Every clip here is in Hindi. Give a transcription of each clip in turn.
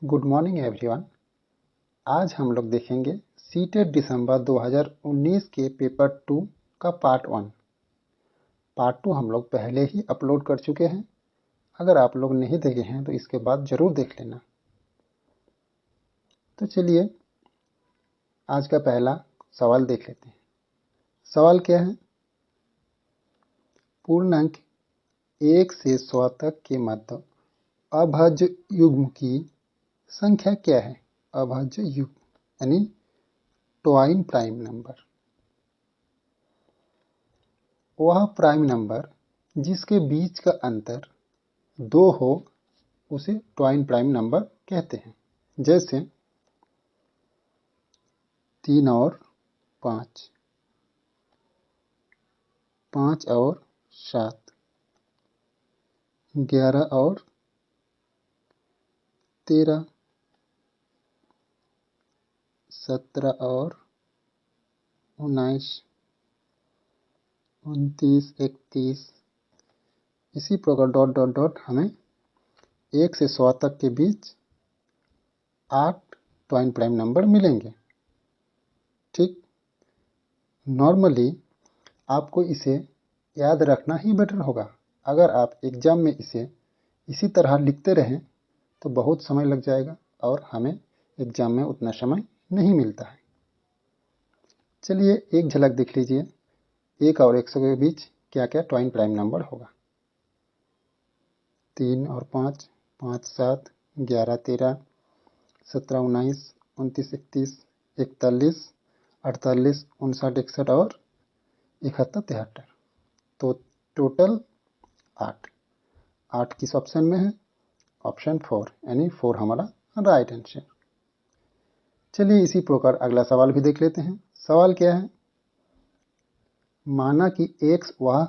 Good morning everyone. आज हम लोग देखेंगे सीटेट दिसंबर 2019 के पेपर 2 का पार्ट 1। पार्ट 2 हम लोग पहले ही अपलोड कर चुके हैं। अगर आप लोग नहीं देखे हैं तो इसके बाद ज़रूर देख लेना। तो चलिए आज का पहला सवाल देख लेते हैं। सवाल क्या है? पूर्णांक 1 से 100 तक के मध्य अभाज्य युग्म की संख्या क्या है? अभाज्य युग्म यानी ट्वाइन प्राइम नंबर। वह प्राइम नंबर जिसके बीच का अंतर 2 हो उसे ट्वाइन प्राइम नंबर कहते हैं। जैसे 3 और 5, 5 और 7, 11 और 13, 17 और 19, 29, 31। इसी प्रकार डॉट डॉट डॉट हमें 1 से 100 तक के बीच 8 ट्वाइन प्राइम नंबर मिलेंगे। ठीक, नॉर्मली आपको इसे याद रखना ही बेटर होगा। अगर आप एग्जाम में इसे इसी तरह लिखते रहें तो बहुत समय लग जाएगा और हमें एग्जाम में उतना समय नहीं मिलता है। चलिए एक झलक देख लीजिए 1 और 100 के बीच क्या क्या ट्वाइन प्राइम नंबर होगा। 3 और 5, 5, 7, 11, 13, 17, 19, 29, 31, 41, 48, 59, 61 और 71, 73। तो टोटल 8 किस ऑप्शन में है? ऑप्शन 4 यानी 4 हमारा राइट आंसर। चलिए इसी प्रकार अगला सवाल भी देख लेते हैं। सवाल क्या है? माना कि x वह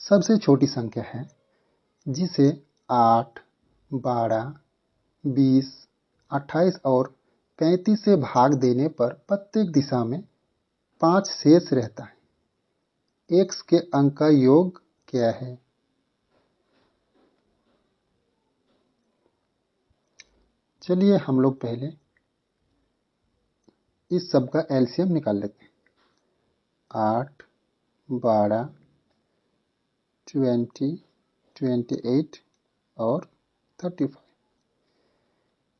सबसे छोटी संख्या है जिसे 8, 12, 20, 28 और 35 से भाग देने पर प्रत्येक दिशा में 5 शेष रहता है। x के अंक का योग क्या है? चलिए हम लोग पहले इस सब का एलसीएम निकाल लेते हैं। 8, 12, 20, 28 और 35।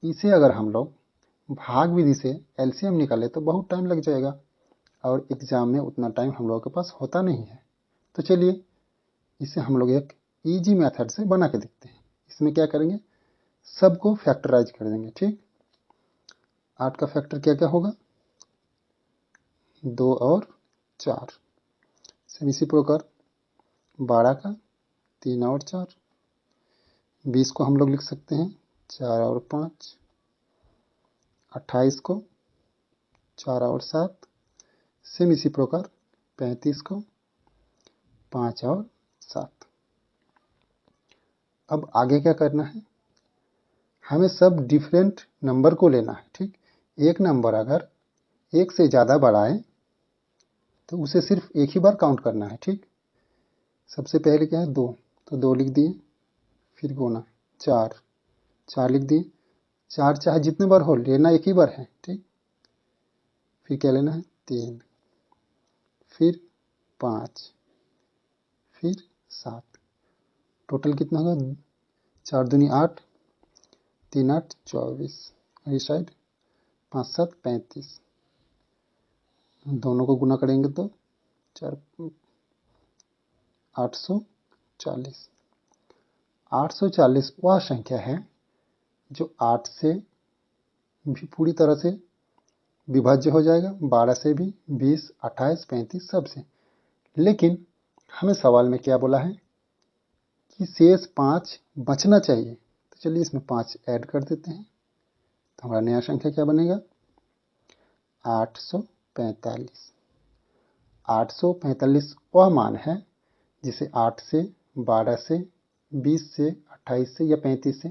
इसे अगर हम लोग भाग विधि से एलसीएम निकाले तो बहुत टाइम लग जाएगा और एग्ज़ाम में उतना टाइम हम लोगों के पास होता नहीं है। तो चलिए इसे हम लोग एक इजी मेथड से बना के देखते हैं। इसमें क्या करेंगे? सबको फैक्टराइज कर देंगे। ठीक, 8 का फैक्टर क्या क्या होगा? 2 और 4। सेम इसी प्रकार 12 का 3 और 4। 20 को हम लोग लिख सकते हैं 4 और 5। 28 को 4 और 7। सेम इसी प्रकार 35 को 5 और 7। अब आगे क्या करना है? हमें सब डिफरेंट नंबर को लेना है। ठीक, एक नंबर अगर 1 से ज़्यादा बड़ा है तो उसे सिर्फ एक ही बार काउंट करना है। ठीक, सबसे पहले क्या है? 2, तो 2 लिख दिए। फिर गुना 4, 4 लिख दिए। 4 चाहे जितने बार हो लेना एक ही बार है। ठीक, फिर क्या लेना है? 3, फिर 5, फिर 7। टोटल कितना होगा? 4 दूनी 8, 3 8 24। इस साइड 5 7 35। दोनों को गुना करेंगे तो 4 840। 840 वह संख्या है जो 8 से भी पूरी तरह से विभाज्य हो जाएगा, 12 से भी, 20, 28, 35 सब से। लेकिन हमें सवाल में क्या बोला है कि शेष 5 बचना चाहिए। तो चलिए इसमें 5 ऐड कर देते हैं तो हमारा नया संख्या क्या बनेगा? 845। 845 वह मान है जिसे 8 से, 12 से, 20 से, 28 से या 35 से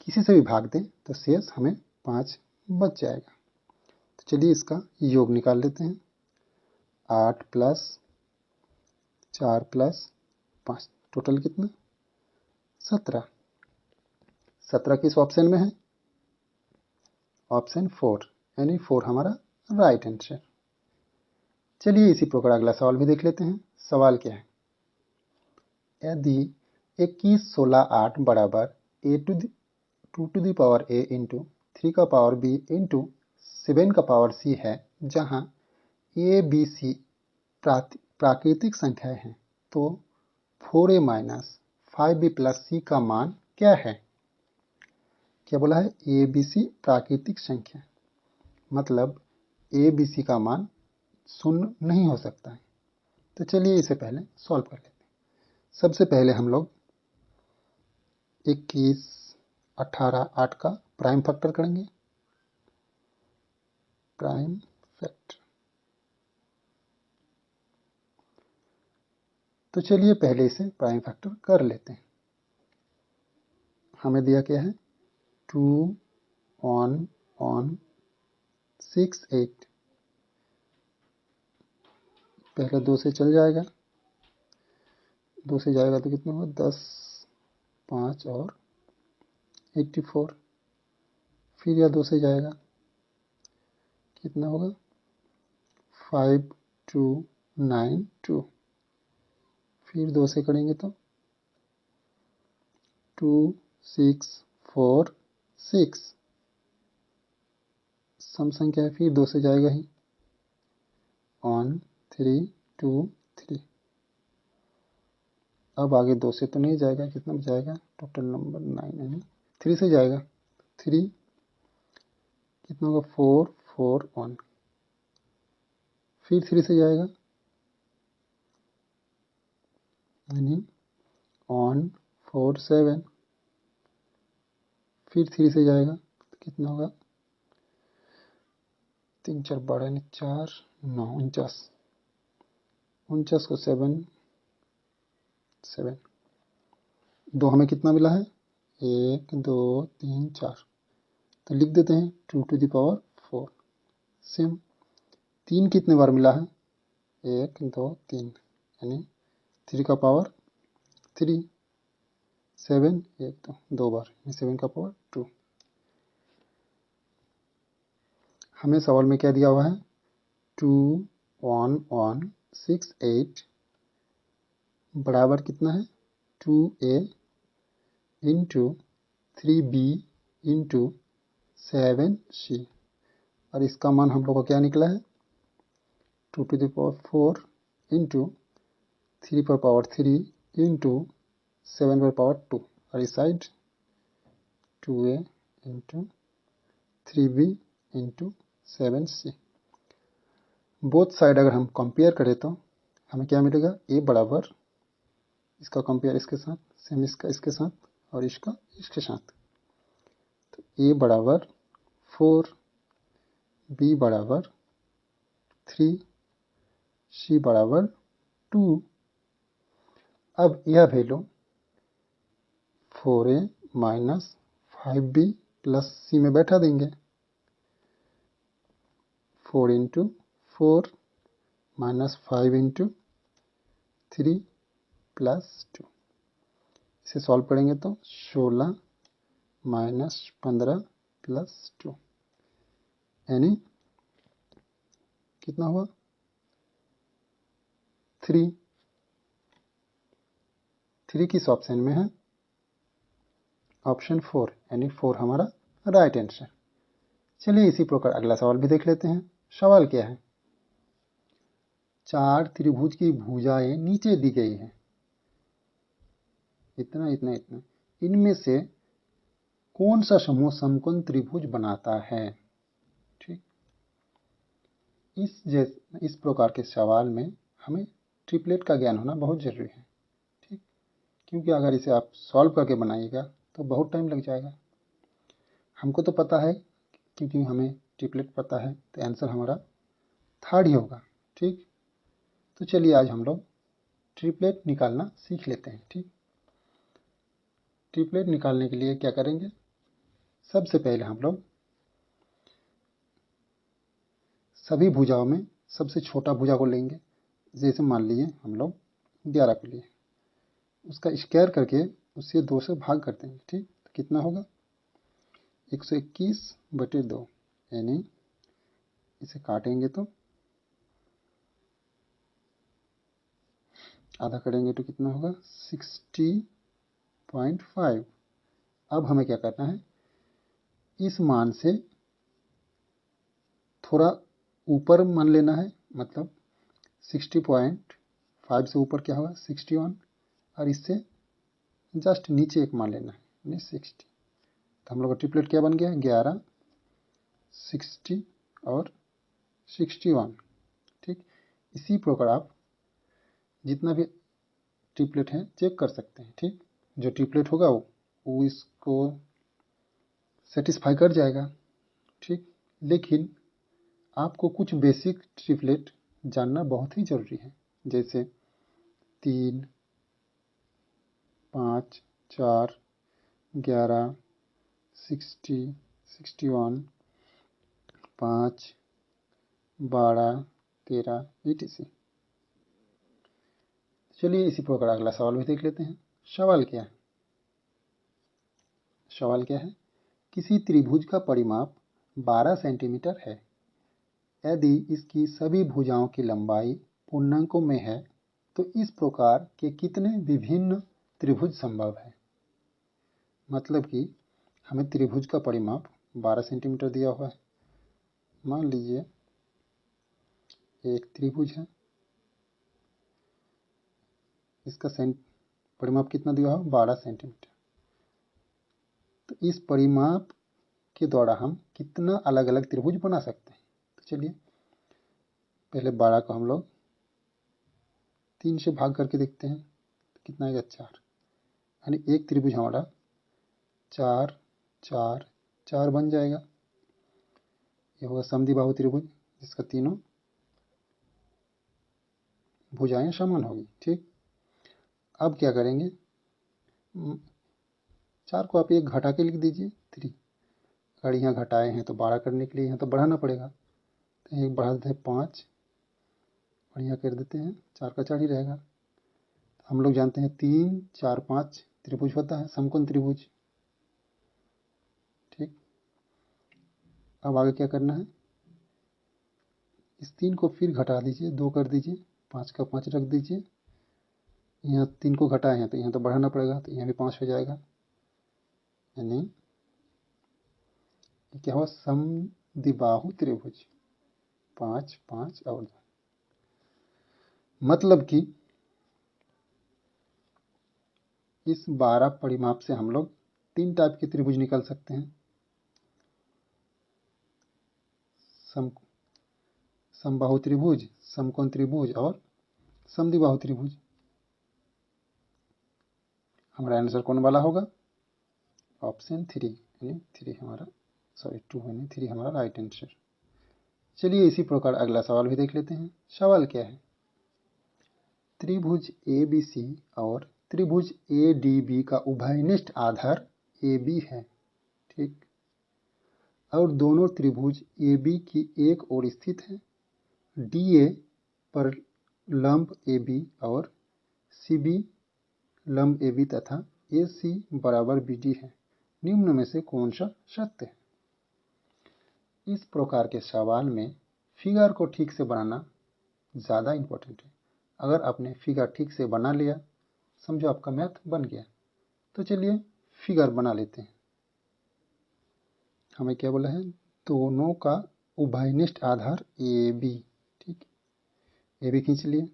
किसी से भी भाग दें तो शेष हमें 5 बच जाएगा। तो चलिए इसका योग निकाल लेते हैं। 8 प्लस 4 प्लस 5 टोटल कितना? 17। 17 किस ऑप्शन में है? ऑप्शन 4 यानी 4 हमारा राइट आंसर। चलिए इसी प्रकार अगला सवाल भी देख लेते हैं। सवाल क्या है, यदि 21, 16, 8 बराबर two to the power a into 3 का पावर b इंटू 7 का पावर c है, जहां a b c प्राकृतिक संख्याएं हैं, तो 4a minus 5b plus c का मान क्या है? क्या बोला है? ए बी सी प्राकृतिक संख्या, मतलब ए बी सी का मान शून्य नहीं हो सकता है। तो चलिए इसे पहले सॉल्व कर लेते हैं। सबसे पहले हम लोग 21, 18, 8 का प्राइम फैक्टर करेंगे। प्राइम फैक्टर, तो चलिए पहले इसे प्राइम फैक्टर कर लेते हैं। हमें दिया क्या है? 2 on 6 8, पहले 2 से चल जाएगा, 2 से जाएगा तो कितना होगा? 10, 5 और 84, फिर यह 2 से जाएगा, कितना होगा? 5 2 9 2, फिर 2 से करेंगे तो 2 6 4 6, सम संख्या है, फिर 2 से जाएगा ही, ऑन 3 2 3। अब आगे 2 से तो नहीं जाएगा, कितना जाएगा? टोटल नंबर 9 यानी 3 से जाएगा, 3 कितना होगा? 4 4 1, फिर 3 से जाएगा यानी ऑन 4 7, फिर 3 से जाएगा तो कितना होगा? 3 4 12 यानी 4 9 49, 49 को 7 7, 2 हमें कितना मिला है? 1 2 3 4, तो लिख देते हैं 2 टू द पावर 4। सेम 3 कितने बार मिला है? 1 2 3, यानी 3 का पावर 3, 7 1 2 बार, यानी 7 का पावर 2। हमें सवाल में क्या दिया हुआ है? 2 1 6 8 बराबर कितना है? 2a into 3b into 7c, और इसका मान हम लोग का क्या निकला है? 2 टू द पावर 4 इंटू 3 पर पावर 3 इंटू 7 पर पावर 2, और इस side 2a into 3b into 7c। Both side अगर हम कंपेयर करें तो हमें क्या मिलेगा? a बराबर, इसका कंपेयर इसके साथ, सेम इसका इसके साथ, और इसका इसके साथ, तो a बराबर 4, b बराबर 3, c बराबर 2। अब यह value 4a minus 5b plus c में बैठा देंगे। 4 इंटू 4 माइनस 5 इंटू 3 प्लस 2, इसे सॉल्व करेंगे तो 16 माइनस 15 प्लस 2, यानी कितना हुआ? 3। 3 किस ऑप्शन में है? ऑप्शन 4, यानी 4 हमारा राइट आंसर। चलिए इसी प्रकार अगला सवाल भी देख लेते हैं। सवाल क्या है? 4 त्रिभुज की भुजाएं नीचे दी गई है, इतना इतना इतना, इनमें से कौन सा समूह समकोण त्रिभुज बनाता है? ठीक, इस प्रकार के सवाल में हमें ट्रिपलेट का ज्ञान होना बहुत जरूरी है। ठीक, क्योंकि अगर इसे आप सॉल्व करके बनाइएगा तो बहुत टाइम लग जाएगा। हमको तो पता है, क्योंकि हमें ट्रिपलेट पता है, तो आंसर हमारा 3rd ही होगा। ठीक, तो चलिए आज हम लोग ट्रिपलेट निकालना सीख लेते हैं। ठीक, ट्रिपलेट निकालने के लिए क्या करेंगे? सबसे पहले हम लोग सभी भुजाओं में सबसे छोटा भुजा को लेंगे। जैसे मान लिए हम लोग 11 को लिए, उसका स्क्वायर करके उसे 2 से भाग कर देंगे। ठीक, तो कितना होगा? 121/2, यानी इसे काटेंगे तो आधा करेंगे तो कितना होगा 60.5। अब हमें क्या करना है, इस मान से थोड़ा ऊपर मान लेना है, मतलब 60.5 से ऊपर क्या होगा 61, और इससे जस्ट नीचे एक मान लेना है यानी 60। तो हम लोग का ट्रिपलेट क्या बन गया, 11, 60 और 61। ठीक, इसी प्रकार आप जितना भी ट्रिपलेट है चेक कर सकते हैं। ठीक, जो ट्रिपलेट होगा वो इसको सेटिस्फाई कर जाएगा। ठीक, लेकिन आपको कुछ बेसिक ट्रिपलेट जानना बहुत ही ज़रूरी है, जैसे 3, 5, 4, 11, 60, 61, 5, 12, 13 etc। चलिए इसी प्रकार अगला सवाल भी देख लेते हैं। सवाल क्या है, सवाल क्या है, किसी त्रिभुज का परिमाप 12 सेंटीमीटर है। यदि इसकी सभी भुजाओं की लंबाई पूर्णांकों में है तो इस प्रकार के कितने विभिन्न त्रिभुज संभव है। मतलब कि हमें त्रिभुज का परिमाप 12 सेंटीमीटर दिया हुआ है। मान लीजिए एक त्रिभुज है, इसका परिमाप कितना दिया हुआ, 12 सेंटीमीटर। तो इस परिमाप के द्वारा हम कितना अलग अलग त्रिभुज बना सकते हैं। तो चलिए पहले 12 को हम लोग 3 से भाग करके देखते हैं, तो कितना आएगा 4, यानी एक त्रिभुज हमारा 4, 4, 4 बन जाएगा। ये होगा समद्विबाहु त्रिभुज जिसका तीनों भुजाएं समान होगी। ठीक, अब क्या करेंगे, 4 को आप एक घटा के लिख दीजिए 3। अगर यहाँ घटाए हैं तो 12 करने के लिए यहाँ तो बढ़ाना पड़ेगा, तो एक बढ़ा देते हैं 5 और यहाँ कर देते हैं 4 का 4 ही रहेगा। हम लोग जानते हैं 3, 4, 5 त्रिभुज होता है, समकोण त्रिभुज। ठीक, अब आगे क्या करना है, इस 3 को फिर घटा दीजिए, 2 कर दीजिए, 5 का 5 रख दीजिए। यहाँ 3 को घटाए हैं तो यहाँ तो बढ़ाना पड़ेगा, तो यहाँ भी 5 हो जाएगा। यानी क्या हुआ, समद्विबाहु त्रिभुज 5, 5 और 2। मतलब कि इस 12 परिमाप से हम लोग 3 टाइप के त्रिभुज निकाल सकते हैं, समबाहु त्रिभुज, समकोण त्रिभुज और समद्विबाहु त्रिभुज। हमारा आंसर कौन वाला होगा, ऑप्शन 3 यानी 3 हमारा, सॉरी 2 यानी 3 हमारा राइट आंसर। चलिए इसी प्रकार अगला सवाल भी देख लेते हैं। सवाल क्या है, त्रिभुज ABC और त्रिभुज ADB का उभयनिष्ठ आधार AB है। ठीक, और दोनों त्रिभुज AB की एक ओर स्थित है। DA पर लंब AB और CB लंब AB तथा AC बराबर BD है। निम्न में से कौन सा सत्य है। इस प्रकार के सवाल में फिगर को ठीक से बनाना ज़्यादा इम्पोर्टेंट है। अगर आपने फिगर ठीक से बना लिया, समझो आपका मैथ बन गया। तो चलिए फिगर बना लेते हैं। हमें क्या बोला है, दोनों का उभयनिष्ठ आधार AB। ठीक, AB खींच लिए।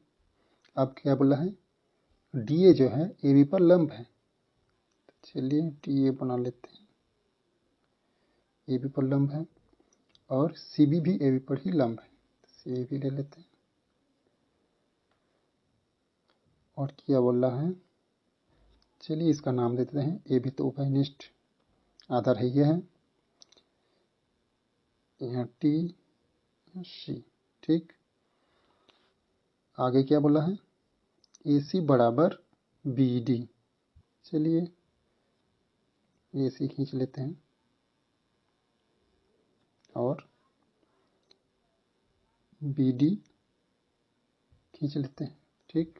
अब क्या बोला है, DA जो है AB पर लंब है। चलिए DA बना लेते हैं, AB पर लंब है, और CB भी AB पर ही लंब है, CB भी ले लेते हैं। और क्या बोल रहा है, चलिए इसका नाम देते हैं AB, तो उभयनिष्ठ आधार है, ये है, यहाँ T, C। ठीक, आगे क्या बोला है, AC बराबर BD। चलिए AC खींच लेते हैं और BD खींच लेते हैं। ठीक,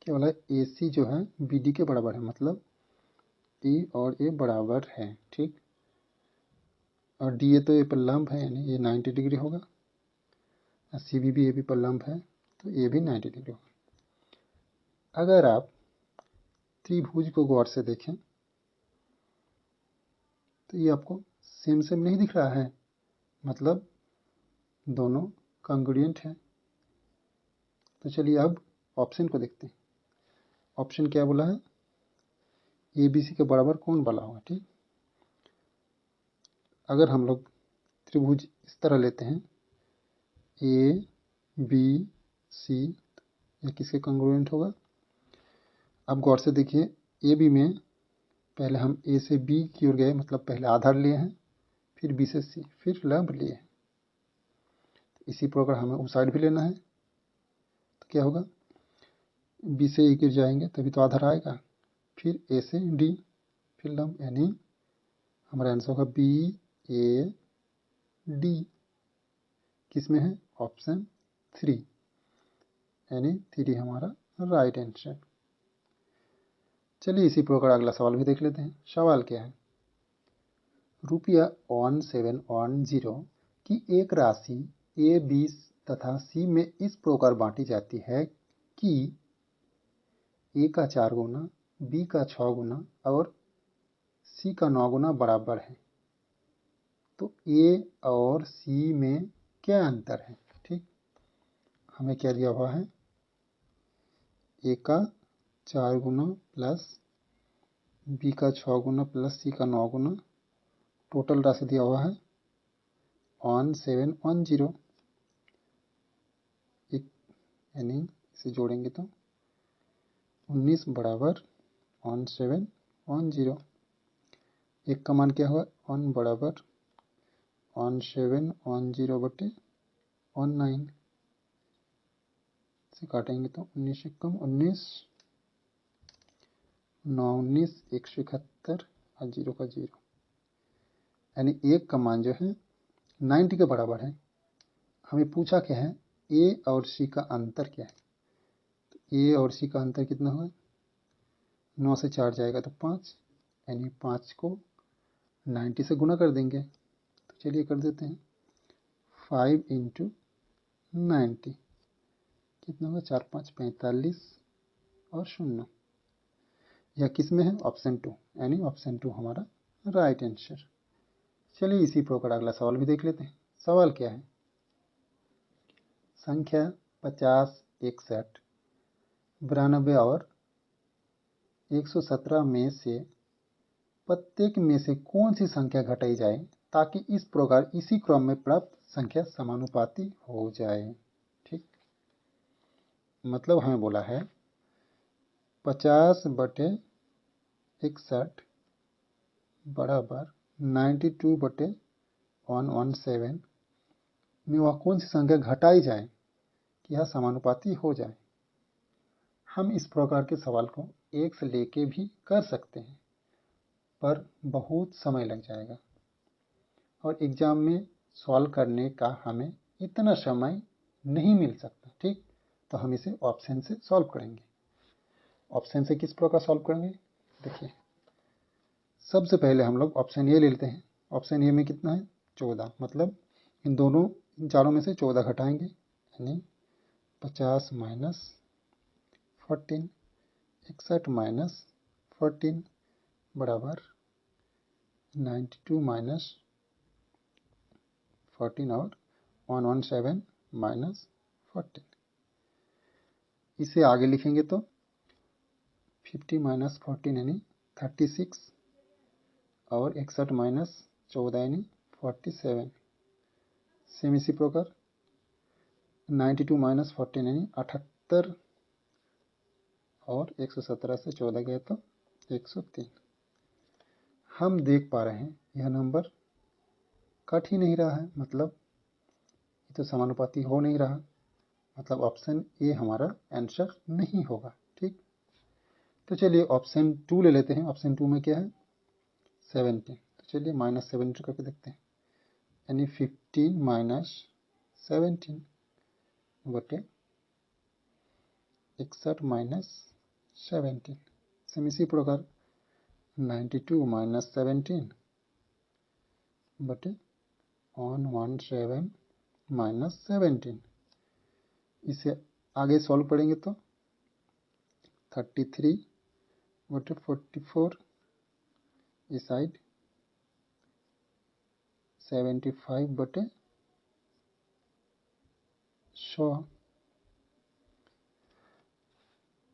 क्या बोला है, AC जो है BD के बराबर है, मतलब E और A बराबर है। ठीक, और डी ए तो ए पर लंब है, यानी ये 90 डिग्री होगा। सी बी भी ए बी पर लंब है, तो ये भी 90 डिग्री होगा। अगर आप त्रिभुज को गौर से देखें तो ये आपको सेम सेम नहीं दिख रहा है, मतलब दोनों कॉन्ग्रुएंट हैं। तो चलिए अब ऑप्शन को देखते हैं। ऑप्शन क्या बोला है, ए बी सी के बराबर कौन बना हुआ, ठीक। अगर हम लोग त्रिभुज इस तरह लेते हैं ए बी सी, यह किसके कॉन्ग्रुएंट होगा। अब गौर से देखिए, ए बी में पहले हम ए से बी की ओर गए, मतलब पहले आधार लिए हैं, फिर बी से सी, फिर लंब लिए हैं। इसी प्रकार हमें उस साइड भी लेना है, तो क्या होगा, बी से ए की ओर जाएंगे तभी तो आधार आएगा, फिर ए से डी, फिर लंब, यानी हमारा आंसर होगा बी ए डी। किस में है, ऑप्शन 3, यानी 3 हमारा राइट आंसर। चलिए इसी प्रकार अगला सवाल भी देख लेते हैं। सवाल क्या है, रुपया 1710 की एक राशि ए बी तथा सी में इस प्रकार बांटी जाती है कि ए का 4 गुना, बी का 6 गुना और सी का 9 गुना बराबर है। तो ए और सी में क्या अंतर है, ठीक। हमें क्या दिया हुआ है, ए का 4 गुना प्लस बी का 6 गुना प्लस सी का 9 गुना, टोटल राशि दिया हुआ है 1710, यानी इसे जोड़ेंगे तो 19 बराबर 1710। एक का मान क्या हुआ, 1 बराबर 1710 बटे 19 से काटेंगे तो 19 कम 19, 9 19, 171 और 0 का 0, यानी एक का मान जो है 90 के बराबर है। हमें पूछा क्या है, ए और सी का अंतर क्या है। तो ए और सी का अंतर कितना हुआ, 9 से 4 जाएगा तो 5, यानी 5 को 90 से गुना कर देंगे। तो चलिए कर देते हैं, 5 इंटू 90 कितना होगा, 4 5 45 और 0। यह किस में है, ऑप्शन 2, यानी ऑप्शन 2 हमारा राइट आंसर। चलिए इसी प्रकार अगला सवाल भी देख लेते हैं। सवाल क्या है, संख्या 50, 61, 92 और 117 में से प्रत्येक में से कौन सी संख्या घटाई जाए ताकि इस प्रकार इसी क्रम में प्राप्त संख्या समानुपाती हो जाए, ठीक। मतलब हमें बोला है 50 बटे 61 बराबर 92 बटे 117 में वह कौन सी संख्या घटाई जाए कि यह समानुपाती हो जाए। हम इस प्रकार के सवाल को एक से लेके भी कर सकते हैं, पर बहुत समय लग जाएगा और एग्जाम में सॉल्व करने का हमें इतना समय नहीं मिल सकता, ठीक। तो हम इसे ऑप्शन से सॉल्व करेंगे। ऑप्शन से किस प्रकार सॉल्व करेंगे, देखिए सबसे पहले हम लोग ऑप्शन ए ले लेते हैं। ऑप्शन ए में कितना है, 14, मतलब इन चारों में से 14 घटाएंगे, यानी 50 माइनस 14, 61 माइनस 14 बराबर 92 माइनस 14 और 117 माइनस 14। इसे आगे लिखेंगे तो 50 माइनस 14 यानी 36 और 61 माइनस 14 यानी 47। सेम इसी प्रकार 92 माइनस 14 यानी 78 और 117 से 14 गया तो 103। हम देख पा रहे हैं यह नंबर कट ही नहीं रहा है, मतलब ये तो समानुपाती हो नहीं रहा, मतलब ऑप्शन ए हमारा आंसर नहीं होगा, ठीक। तो चलिए ऑप्शन 2 ले लेते हैं। ऑप्शन 2 में क्या है, 17। तो चलिए माइनस 17 करके देखते हैं, यानी 15 माइनस 17 बटे 61 माइनस 17। सेम इसी प्रकार 92 माइनस 17 बटे 117 माइनस 17। इसे आगे सॉल्व करेंगे तो 33/44, इस साइड 75/100।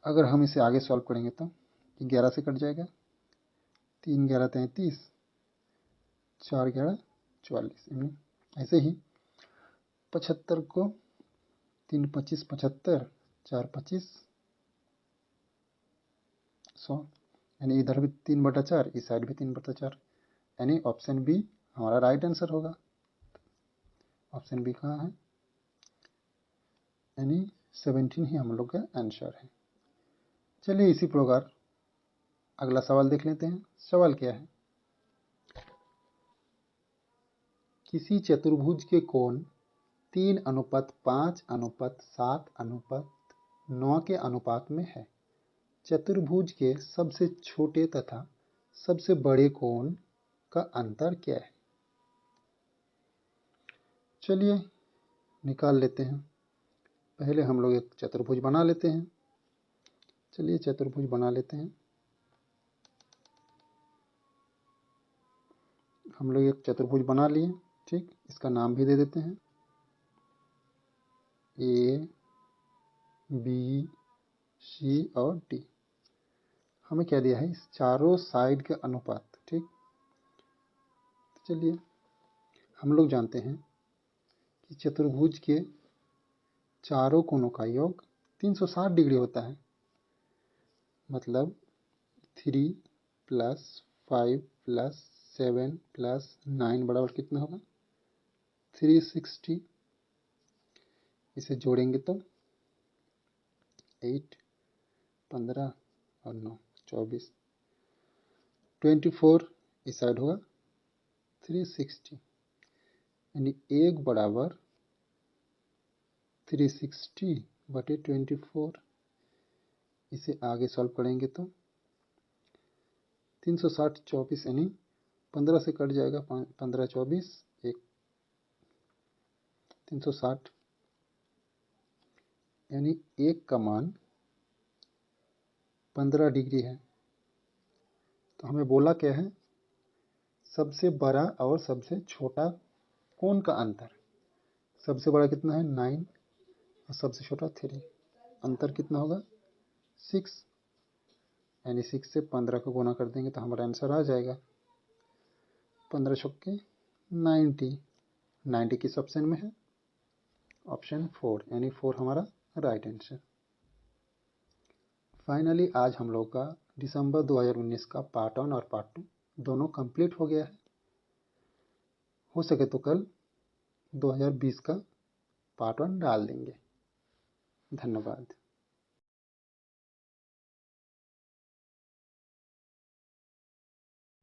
अगर हम इसे आगे सॉल्व करेंगे तो 11 से कट जाएगा, 3 11 33, 4 11 44। ऐसे ही 75 को 3 25 75, 4 25 100, यानी इधर भी 3/4, इस साइड भी 3/4, यानी ऑप्शन बी हमारा राइट आंसर होगा। ऑप्शन बी कहाँ है, यानी 17 ही हम लोग का आंसर है। चलिए इसी प्रकार अगला सवाल देख लेते हैं। सवाल क्या है, किसी चतुर्भुज के कोण 3:5:7:9 के अनुपात में है। चतुर्भुज के सबसे छोटे तथा सबसे बड़े कोण का अंतर क्या है। चलिए निकाल लेते हैं। पहले हम लोग एक चतुर्भुज बना लेते हैं। चलिए चतुर्भुज बना लेते हैं। हम लोग एक चतुर्भुज बना लिए, ठीक। इसका नाम भी दे देते हैं, ए बी सी और डी। हमें क्या दिया है, इस चारों साइड के अनुपात, ठीक। चलिए हम लोग जानते हैं कि चतुर्भुज के चारों कोणों का योग 360 डिग्री होता है। मतलब 3 + 5 + 7 + 9 बराबर कितना होगा, 360। इसे जोड़ेंगे तो 8 15 और 9 24, 24 इस साइड होगा 360, यानी 1 बराबर 360/24। इसे आगे सॉल्व करेंगे तो 360 24, यानी 15 से कट जाएगा, 15 24 1 360, यानी 1 का मान 15 डिग्री है। तो हमें बोला क्या है, सबसे बड़ा और सबसे छोटा कोण का अंतर। सबसे बड़ा कितना है 9 और सबसे छोटा 3, अंतर कितना होगा 6, यानी 6 से 15 को गुना कर देंगे तो हमारा आंसर आ जाएगा 15 छक्के 90। 90 किस ऑप्शन में है, ऑप्शन 4, यानी 4 हमारा राइट आंसर। फाइनली आज हम लोग का दिसंबर 2019 का पार्ट 1 और पार्ट 2 दोनों कंप्लीट हो गया है। हो सके तो कल 2020 का पार्ट 1 डाल देंगे। धन्यवाद।